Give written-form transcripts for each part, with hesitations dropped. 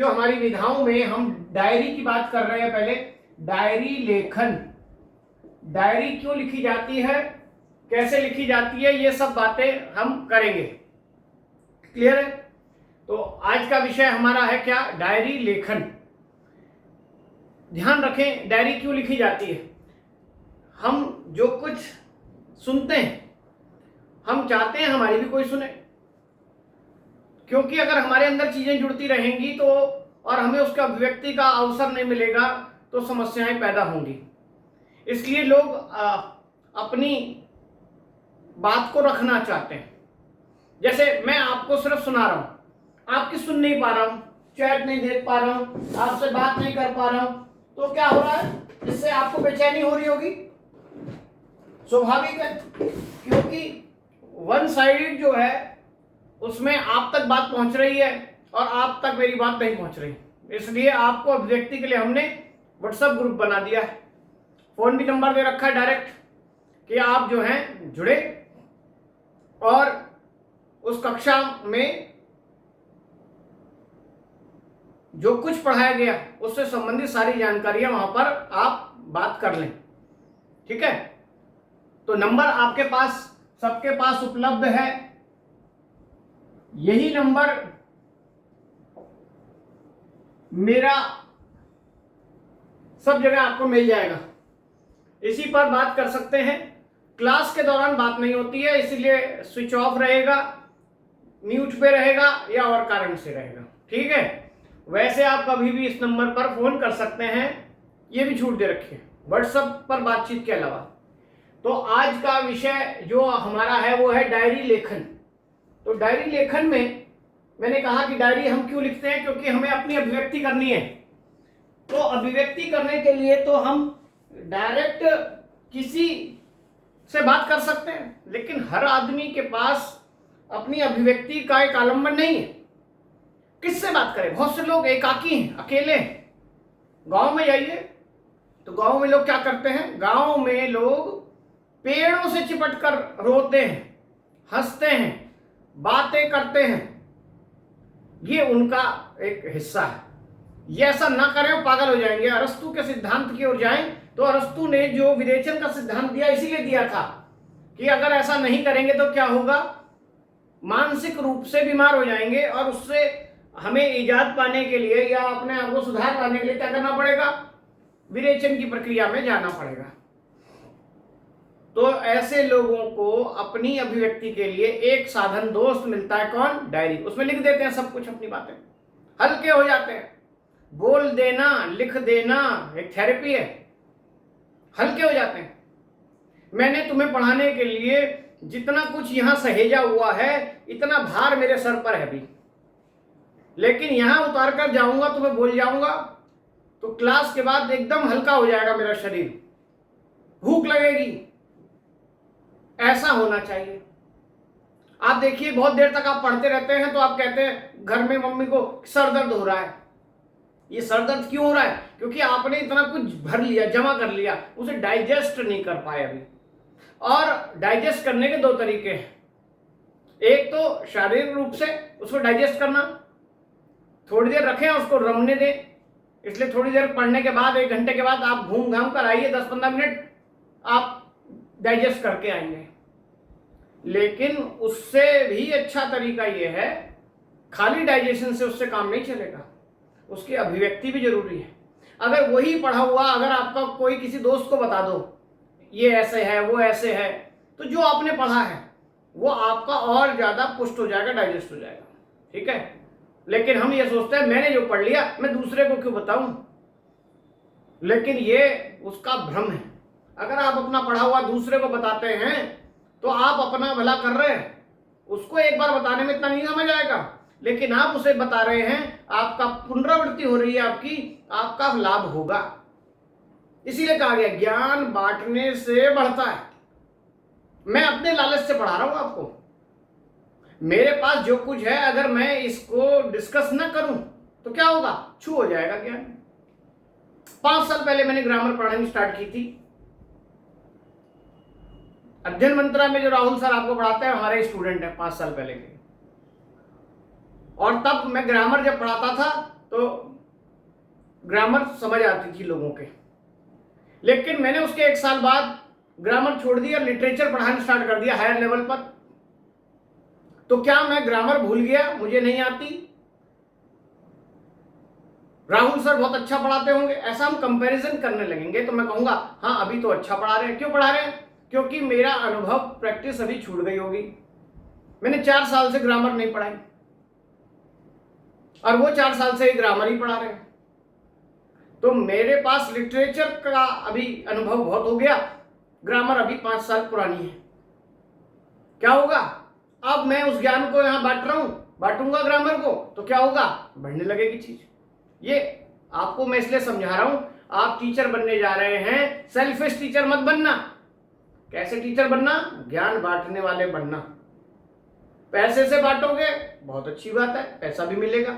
जो हमारी विधाओं में हम डायरी की बात कर रहे हैं, पहले डायरी लेखन, डायरी क्यों लिखी जाती है, कैसे लिखी जाती है, ये सब बातें हम करेंगे। क्लियर है? तो आज का विषय हमारा है क्या? डायरी लेखन। ध्यान रखें, डायरी क्यों लिखी जाती है। हम जो कुछ सुनते हैं, हम चाहते हैं हमारी भी कोई सुने, क्योंकि अगर हमारे अंदर चीजें जुड़ती रहेंगी तो और हमें उसका अभिव्यक्ति का अवसर नहीं मिलेगा तो समस्याएं पैदा होंगी। इसलिए लोग अपनी बात को रखना चाहते हैं। जैसे मैं आपको सिर्फ सुना रहा हूं, आपकी सुन नहीं पा रहा हूं, चैट नहीं देख पा रहा हूं, आपसे बात नहीं कर पा रहा हूं, तो क्या हो रहा है? इससे आपको बेचैनी हो रही होगी, स्वाभाविक है, क्योंकि वन साइडेड जो है उसमें आप तक बात पहुंच रही है और आप तक मेरी बात नहीं पहुंच रही। इसलिए आपको अभिव्यक्ति के लिए हमने व्हाट्सएप ग्रुप बना दिया है, फोन भी नंबर दे रखा है डायरेक्ट कि आप जो हैं जुड़े और उस कक्षा में जो कुछ पढ़ाया गया उससे संबंधित सारी जानकारियां वहां पर आप बात कर लें। ठीक है? तो नंबर आपके पास, सबके पास उपलब्ध है। यही नंबर मेरा सब जगह आपको मिल जाएगा, इसी पर बात कर सकते हैं। क्लास के दौरान बात नहीं होती है, इसीलिए स्विच ऑफ रहेगा, म्यूट पे रहेगा या और कारण से रहेगा। ठीक है? वैसे आप कभी भी इस नंबर पर फोन कर सकते हैं, ये भी छूट दे रखी है, व्हाट्सएप पर बातचीत के अलावा। तो आज का विषय जो हमारा है वो है डायरी लेखन। तो डायरी लेखन में मैंने कहा कि डायरी हम क्यों लिखते हैं, क्योंकि हमें अपनी अभिव्यक्ति करनी है। तो अभिव्यक्ति करने के लिए तो हम डायरेक्ट किसी से बात कर सकते हैं, लेकिन हर आदमी के पास अपनी अभिव्यक्ति का एक आलंबन नहीं है। किससे बात करें? बहुत से लोग एकाकी हैं, अकेले हैं। गांव में जाइए तो गांव में लोग क्या करते हैं? गांव में लोग पेड़ों से चिपट कर रोते हैं, हंसते हैं, बातें करते हैं। ये उनका एक हिस्सा है। ये ऐसा ना करें, वो पागल हो जाएंगे। अरस्तु के सिद्धांत की ओर जाएं तो अरस्तु ने जो विरेचन का सिद्धांत दिया इसीलिए दिया था कि अगर ऐसा नहीं करेंगे तो क्या होगा, मानसिक रूप से बीमार हो जाएंगे और उससे हमें इजाद पाने के लिए या अपने आप को सुधार पाने के लिए क्या करना पड़ेगा? विरेचन की प्रक्रिया में जाना पड़ेगा। तो ऐसे लोगों को अपनी अभिव्यक्ति के लिए एक साधन दोस्त मिलता है, कौन? डायरी। उसमें लिख देते हैं सब कुछ, अपनी बातें, हल्के हो जाते हैं। बोल देना, लिख देना एक थेरेपी है, हल्के हो जाते हैं। मैंने तुम्हें पढ़ाने के लिए जितना कुछ यहां सहेजा हुआ है इतना भार मेरे सर पर है भी, लेकिन यहां उतार कर जाऊंगा, तुम्हें बोल जाऊंगा तो क्लास के बाद एकदम हल्का हो जाएगा मेरा शरीर, भूख लगेगी। ऐसा होना चाहिए। आप देखिए, बहुत देर तक आप पढ़ते रहते हैं तो आप कहते हैं घर में मम्मी को सर दर्द हो रहा है। ये सर दर्द क्यों हो रहा है? क्योंकि आपने इतना कुछ भर लिया, जमा कर लिया, उसे डाइजेस्ट नहीं कर पाए अभी। और डाइजेस्ट करने के दो तरीके हैं। एक तो शारीरिक रूप से उसको डाइजेस्ट करना, थोड़ी देर रखें, उसको रमने दें। इसलिए थोड़ी देर पढ़ने के बाद, 1 घंटे के बाद आप घूम घाम कर आइए, 10-15 मिनट आप डाइजेस्ट करके आएंगे। लेकिन उससे भी अच्छा तरीका यह है, खाली डाइजेशन से उससे काम नहीं चलेगा, उसकी अभिव्यक्ति भी जरूरी है। अगर वही पढ़ा हुआ अगर आपका कोई किसी दोस्त को बता दो ये ऐसे है, वो ऐसे है, तो जो आपने पढ़ा है वो आपका और ज्यादा पुष्ट हो जाएगा, डाइजेस्ट हो जाएगा। ठीक है? लेकिन हम ये सोचते हैं मैंने जो पढ़ लिया मैं दूसरे को क्यों बताऊं, लेकिन ये उसका भ्रम है। अगर आप अपना पढ़ा हुआ दूसरे को बताते हैं तो आप अपना भला कर रहे हैं। उसको एक बार बताने में इतना नहीं समझ आएगा, लेकिन आप उसे बता रहे हैं, आपका पुनरावृत्ति हो रही है, आपका लाभ होगा। इसीलिए कहा गया ज्ञान बांटने से बढ़ता है। मैं अपने लालच से पढ़ा रहा हूं आपको। मेरे पास जो कुछ है अगर मैं इसको डिस्कस न करूं तो क्या होगा? छू हो जाएगा ज्ञान। 5 साल पहले मैंने ग्रामर पढ़ानी स्टार्ट की थी। अध्ययन मंत्रा में जो राहुल सर आपको पढ़ाते हैं हमारे स्टूडेंट हैं 5 साल पहले के। और तब मैं ग्रामर जब पढ़ाता था तो ग्रामर समझ आती थी लोगों के। लेकिन मैंने उसके 1 साल बाद ग्रामर छोड़ दिया, लिटरेचर पढ़ाना स्टार्ट कर दिया हायर लेवल पर। तो क्या मैं ग्रामर भूल गया, मुझे नहीं आती? राहुल सर बहुत अच्छा पढ़ाते होंगे, ऐसा हम कंपैरिजन करने लगेंगे तो मैं कहूंगा हाँ अभी तो अच्छा पढ़ा रहे हैं। क्यों पढ़ा रहे हैं? क्योंकि मेरा अनुभव, प्रैक्टिस अभी छूट गई होगी। मैंने 4 साल से ग्रामर नहीं पढ़ाई और वो 4 साल से ही ग्रामर ही पढ़ा रहे हैं। तो मेरे पास लिटरेचर का अभी अनुभव बहुत हो गया, ग्रामर अभी 5 साल पुरानी है। क्या होगा? अब मैं उस ज्ञान को यहां बांट रहा हूं, बांटूंगा ग्रामर को, तो क्या होगा? बढ़ने लगेगी चीज। ये आपको मैं इसलिए समझा रहा हूं, आप टीचर बनने जा रहे हैं, सेल्फिश टीचर मत बनना। कैसे टीचर बनना? ज्ञान बांटने वाले बनना। पैसे से बांटोगे बहुत अच्छी बात है, पैसा भी मिलेगा।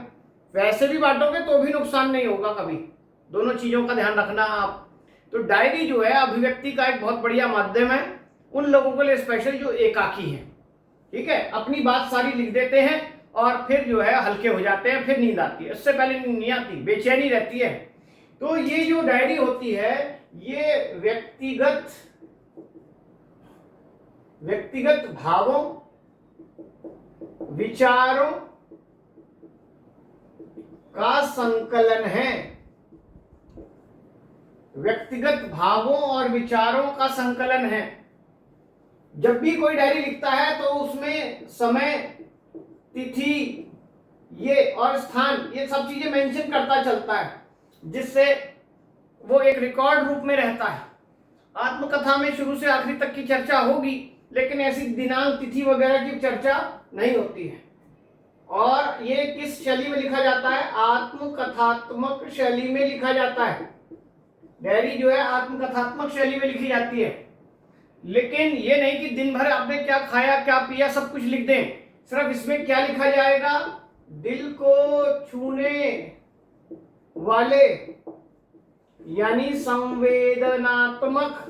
वैसे भी बांटोगे तो भी नुकसान नहीं होगा कभी। दोनों चीजों का ध्यान रखना आप। तो डायरी जो है अभिव्यक्ति का एक बहुत बढ़िया माध्यम है उन लोगों के लिए स्पेशल जो एकाकी है। ठीक है, अपनी बात सारी लिख देते हैं और फिर जो है हल्के हो जाते हैं, फिर नींद आती है। उससे पहले नींद नहीं आती, बेचैनी रहती है। तो ये जो डायरी होती है ये व्यक्तिगत भावों, विचारों का संकलन है। व्यक्तिगत भावों और विचारों का संकलन है। जब भी कोई डायरी लिखता है तो उसमें समय, तिथि, ये और स्थान, ये सब चीजें मेंशन करता चलता है, जिससे वो एक रिकॉर्ड रूप में रहता है। आत्मकथा में शुरू से आखिरी तक की चर्चा होगी, लेकिन ऐसी दिनांक, तिथि वगैरह की चर्चा नहीं होती है। और ये किस शैली में लिखा जाता है? आत्मकथात्मक शैली में लिखा जाता है। डायरी जो है आत्मकथात्मक शैली में लिखी जाती है। लेकिन ये नहीं कि दिन भर आपने क्या खाया, क्या पिया, सब कुछ लिख दें। सिर्फ इसमें क्या लिखा जाएगा? दिल को छूने वाले यानी संवेदनात्मक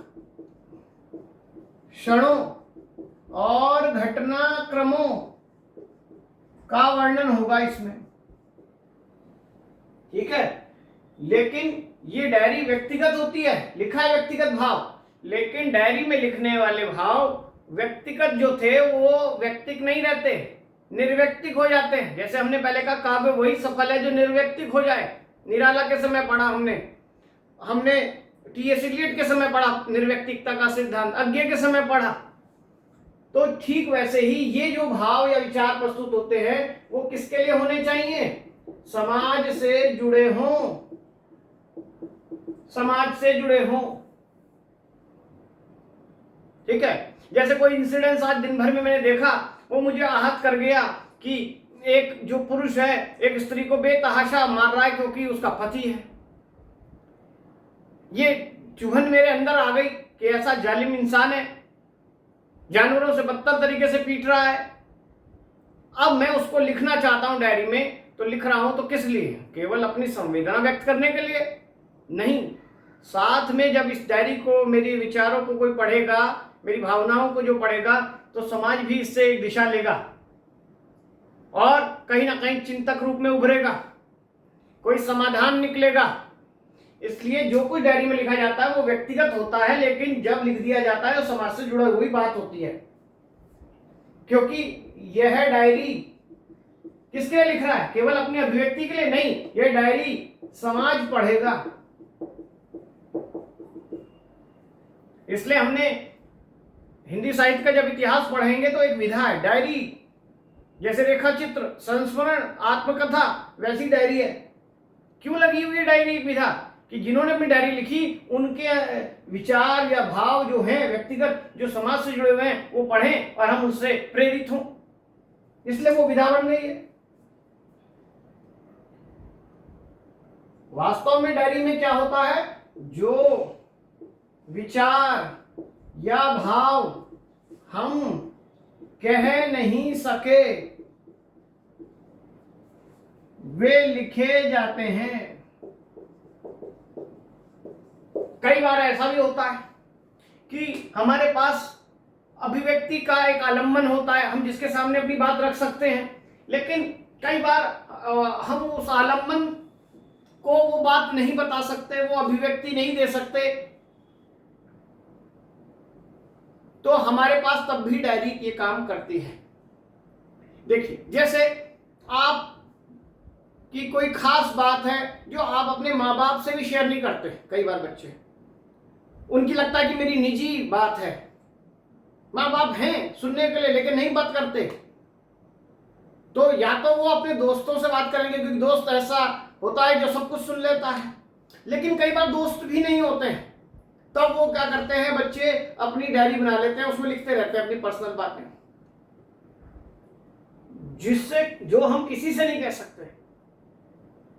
क्षणों और घटनाक्रमों का वर्णन होगा इसमें। ठीक है, लेकिन ये डायरी व्यक्तिगत होती है, लिखा है व्यक्तिगत भाव, लेकिन डायरी में लिखने वाले भाव व्यक्तिगत जो थे वो व्यक्तिक नहीं रहते, निर्व्यक्तिक हो जाते हैं। जैसे हमने पहले कहा, काव्य वही सफल है जो निर्व्यक्तिक हो जाए। निराला के समय पढ़ा हमने टी.एस. इलियट के समय पढ़ा निर्व्यक्तिकता का सिद्धांत, अज्ञे के समय पढ़ा। तो ठीक वैसे ही ये जो भाव या विचार प्रस्तुत होते हैं वो किसके लिए होने चाहिए? समाज से जुड़े हों, समाज से जुड़े हों। ठीक है, जैसे कोई इंसिडेंस आज दिन भर में मैंने देखा, वो मुझे आहत कर गया कि एक जो पुरुष है एक स्त्री को बेतहाशा मार रहा है क्योंकि उसका पति है। ये चुभन मेरे अंदर आ गई कि ऐसा जालिम इंसान है, जानवरों से बदतर तरीके से पीट रहा है। अब मैं उसको लिखना चाहता हूं डायरी में, तो लिख रहा हूं तो किस लिए? केवल अपनी संवेदना व्यक्त करने के लिए नहीं। साथ में जब इस डायरी को, मेरी विचारों को कोई पढ़ेगा, मेरी भावनाओं को जो पढ़ेगा, तो समाज भी इससे एक दिशा लेगा और कहीं ना कहीं चिंतक रूप में उभरेगा, कोई समाधान निकलेगा। इसलिए जो कुछ डायरी में लिखा जाता है वो व्यक्तिगत होता है, लेकिन जब लिख दिया जाता है तो समाज से जुड़ी हुई बात होती है। क्योंकि यह डायरी किसके लिए लिख रहा है? केवल अपनी अभिव्यक्ति के लिए नहीं, यह डायरी समाज पढ़ेगा। इसलिए हमने हिंदी साहित्य का जब इतिहास पढ़ेंगे तो एक विधा है डायरी, जैसे रेखा चित्र, संस्मरण, आत्मकथा, वैसी डायरी है। क्यों लगी हुई है डायरी एक विधा? कि जिन्होंने अपनी डायरी लिखी उनके विचार या भाव जो हैं व्यक्तिगत, जो समाज से जुड़े हुए हैं, वो पढ़ें और हम उससे प्रेरित हों, इसलिए वो विधा बन गई है। वास्तव में डायरी में क्या होता है? जो विचार या भाव हम कह नहीं सके वे लिखे जाते हैं। कई बार ऐसा भी होता है कि हमारे पास अभिव्यक्ति का एक आलंबन होता है, हम जिसके सामने अपनी बात रख सकते हैं, लेकिन कई बार हम उस आलंबन को वो बात नहीं बता सकते, वो अभिव्यक्ति नहीं दे सकते, तो हमारे पास तब भी डायरी ये काम करती है। देखिए, जैसे आप की कोई खास बात है जो आप अपने माँ बाप से भी शेयर नहीं करते। कई बार बच्चे, उनकी लगता है कि मेरी निजी बात है, माँ बाप हैं सुनने के लिए लेकिन नहीं बात करते, तो या तो वो अपने दोस्तों से बात करेंगे, क्योंकि दोस्त ऐसा होता है जो सब कुछ सुन लेता है। लेकिन कई बार दोस्त भी नहीं होते हैं, तब वो क्या करते हैं, बच्चे अपनी डायरी बना लेते हैं, उसमें लिखते रहते हैं अपनी पर्सनल बातें, जिससे जो हम किसी से नहीं कह सकते।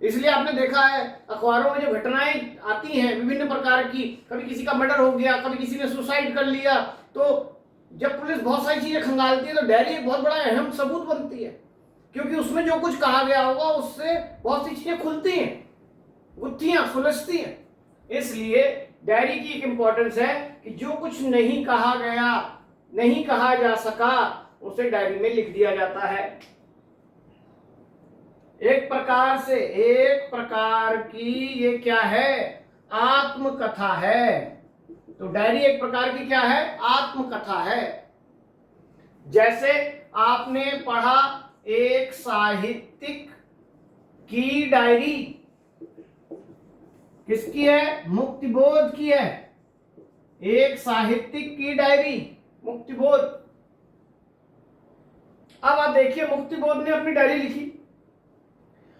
इसलिए आपने देखा है अखबारों में जो घटनाएं आती हैं विभिन्न प्रकार की, कभी किसी का मर्डर हो गया, कभी किसी ने सुसाइड कर लिया, तो जब पुलिस बहुत सारी चीजें खंगालती है तो डायरी एक बहुत बड़ा अहम सबूत बनती है, क्योंकि उसमें जो कुछ कहा गया होगा उससे बहुत सी चीजें खुलती हैं, गुत्थियां सुलझती हैं। इसलिए डायरी की एक इंपॉर्टेंस है कि जो कुछ नहीं कहा गया, नहीं कहा जा सका, उसे डायरी में लिख दिया जाता है। एक प्रकार की ये क्या है, आत्मकथा है। तो डायरी एक प्रकार की क्या है, आत्मकथा है। जैसे आपने पढ़ा एक साहित्यिक की डायरी, किसकी है, मुक्तिबोध की है। एक साहित्यिक की डायरी मुक्तिबोध। अब आप देखिए, मुक्तिबोध ने अपनी डायरी लिखी,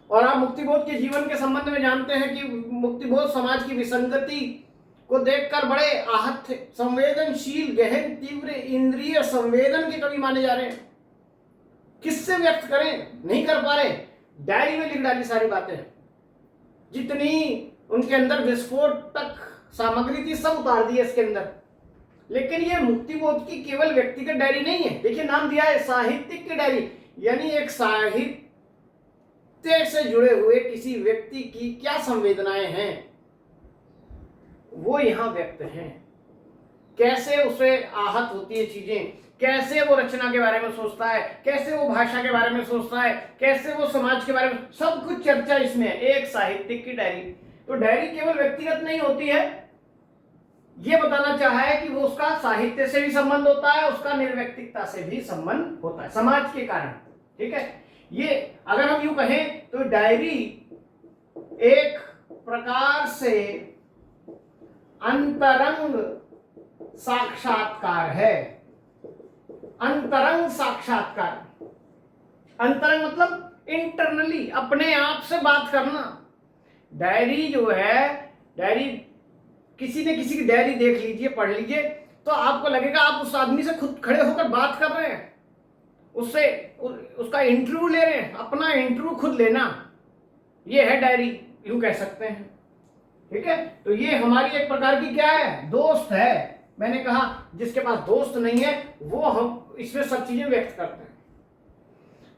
और आप मुक्तिबोध के जीवन के संबंध में जानते हैं कि मुक्तिबोध समाज की विसंगति को देखकर बड़े आहत थे। संवेदनशील, गहन, तीव्र इंद्रिय संवेदन के कवि माने जा रहे हैं। किससे व्यक्त करें, नहीं कर पा रहे, डायरी में लिख डाली सारी बातें, जितनी उनके अंदर विस्फोटक सामग्री थी सब उतार दी इसके अंदर। लेकिन ये मुक्तिबोध की केवल व्यक्तिगत डायरी नहीं है। देखिए, नाम दिया है साहित्यिक की डायरी, यानी एक साहित्य से जुड़े हुए किसी व्यक्ति की क्या संवेदनाएं हैं वो यहां व्यक्त हैं। कैसे उसे आहत होती है चीजें, कैसे वो रचना के बारे में सोचता है, कैसे वो भाषा के बारे में सोचता है, कैसे वो समाज के बारे में, सब कुछ चर्चा इसमें है। एक साहित्यिक की डायरी। तो डायरी केवल व्यक्तिगत नहीं होती है, ये बताना चाहा है कि वो उसका साहित्य से भी संबंध होता है, उसका निर्व्यक्तिकता से भी संबंध होता है समाज के कारण। ठीक है, ये अगर हम यूं कहें तो डायरी एक प्रकार से अंतरंग साक्षात्कार है। अंतरंग साक्षात्कार, अंतरंग मतलब इंटरनली, अपने आप से बात करना। डायरी जो है, डायरी किसी ने किसी की डायरी देख लीजिए, पढ़ लीजिए, तो आपको लगेगा आप उस आदमी से खुद खड़े होकर बात कर रहे हैं, उससे उसका इंटरव्यू ले रहे हैं। अपना इंटरव्यू खुद लेना, ये है डायरी, यूं कह सकते हैं। ठीक है, तो ये हमारी एक प्रकार की क्या है, दोस्त है। मैंने कहा जिसके पास दोस्त नहीं है वो हम इसमें सब चीजें व्यक्त करते हैं।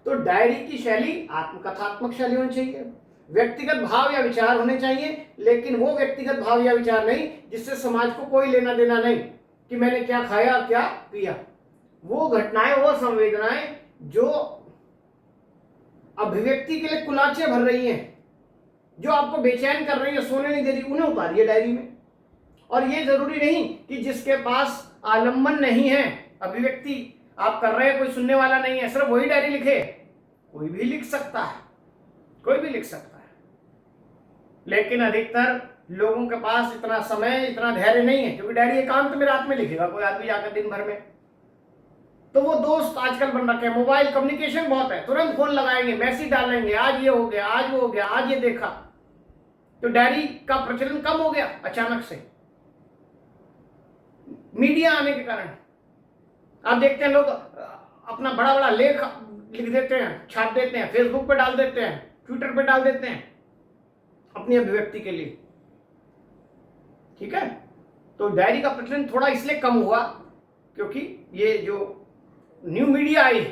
तो डायरी की शैली आत्मकथात्मक शैली होनी चाहिए, व्यक्तिगत भाव या विचार होने चाहिए, लेकिन वो व्यक्तिगत भाव या विचार नहीं जिससे समाज को कोई लेना देना नहीं कि मैंने क्या खाया क्या पिया। वो घटनाएं, वो संवेदनाएं जो अभिव्यक्ति के लिए कुलाचे भर रही हैं, जो आपको बेचैन कर रही है, सोने नहीं दे रही, उन्हें उतारिए डायरी में। और ये जरूरी नहीं कि जिसके पास आलम्बन नहीं है, अभिव्यक्ति आप कर रहे हैं, कोई सुनने वाला नहीं है, सिर्फ वही डायरी लिखे। कोई भी लिख सकता है, कोई भी लिख सकता है, लेकिन अधिकतर लोगों के पास इतना समय, इतना धैर्य नहीं है, क्योंकि डायरी एकांत में रात में लिखेगा कोई आदमी जाकर दिन भर में। तो वो दोस्त आजकल बन रखे हैं, मोबाइल कम्युनिकेशन बहुत है, तुरंत फोन लगाएंगे, मैसेज डालेंगे, आज ये हो गया, आज वो हो गया, आज ये देखा। तो डायरी का प्रचलन कम हो गया अचानक से मीडिया आने के कारण। आप देखते हैं लोग अपना बड़ा बड़ा लेख लिख देते हैं, छाप देते हैं, फेसबुक पे डाल देते हैं, ट्विटर पे डाल देते हैं अपनी अभिव्यक्ति के लिए। ठीक है, तो डायरी का प्रचलन थोड़ा इसलिए कम हुआ क्योंकि ये जो न्यू मीडिया आई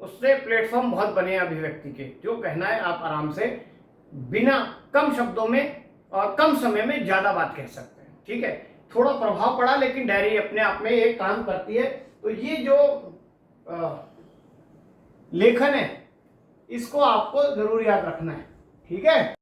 उससे प्लेटफॉर्म बहुत बने अभिव्यक्ति के। जो कहना है आप आराम से बिना कम शब्दों में और कम समय में ज्यादा बात कह सकते हैं। ठीक है, थोड़ा प्रभाव पड़ा, लेकिन डायरी अपने आप में एक काम करती है। तो ये जो लेखन है इसको आपको जरूर याद रखना है। ठीक है।